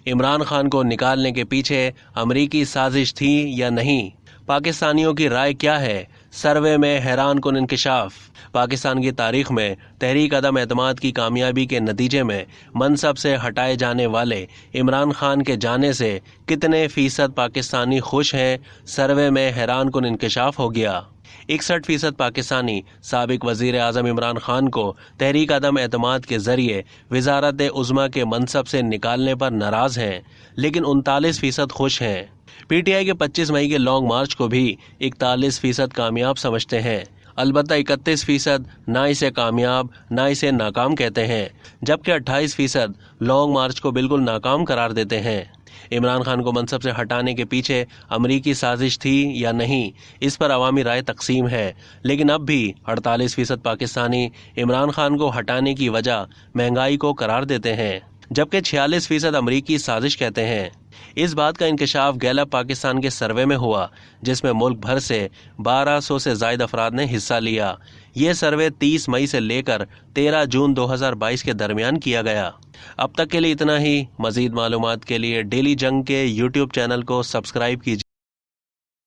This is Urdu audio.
عمران خان کو نکالنے کے پیچھے امریکی سازش تھی یا نہیں؟ پاکستانیوں کی رائے کیا ہے؟ سروے میں حیران کن انکشاف۔ پاکستان کی تاریخ میں تحریک عدم اعتماد کی کامیابی کے نتیجے میں منصب سے ہٹائے جانے والے عمران خان کے جانے سے کتنے فیصد پاکستانی خوش ہیں؟ سروے میں حیران کن انکشاف ہو گیا۔ 61% پاکستانی سابق وزیر اعظم عمران خان کو تحریک عدم اعتماد کے ذریعے وزارت عظمیٰ کے منصب سے نکالنے پر ناراض ہیں، لیکن 39% خوش ہیں۔ پی ٹی آئی کے 25 مئی کے لانگ مارچ کو بھی 41% کامیاب سمجھتے ہیں، البتہ 31% نہ اسے کامیاب نہ اسے ناکام کہتے ہیں، جبکہ 28% لانگ مارچ کو بالکل ناکام قرار دیتے ہیں۔ عمران خان کو منصب سے ہٹانے کے پیچھے امریکی سازش تھی یا نہیں، اس پر عوامی رائے تقسیم ہے، لیکن اب بھی 48% پاکستانی عمران خان کو ہٹانے کی وجہ مہنگائی کو قرار دیتے ہیں، جبکہ 46% امریکی سازش کہتے ہیں۔ اس بات کا انکشاف گیلپ پاکستان کے سروے میں ہوا، جس میں ملک بھر سے 1200 سے زائد افراد نے حصہ لیا۔ یہ سروے 30 مئی سے لے کر 13 جون 2022 کے درمیان کیا گیا۔ اب تک کے لیے اتنا ہی۔ مزید معلومات کے لیے ڈیلی جنگ کے یوٹیوب چینل کو سبسکرائب کیجیے۔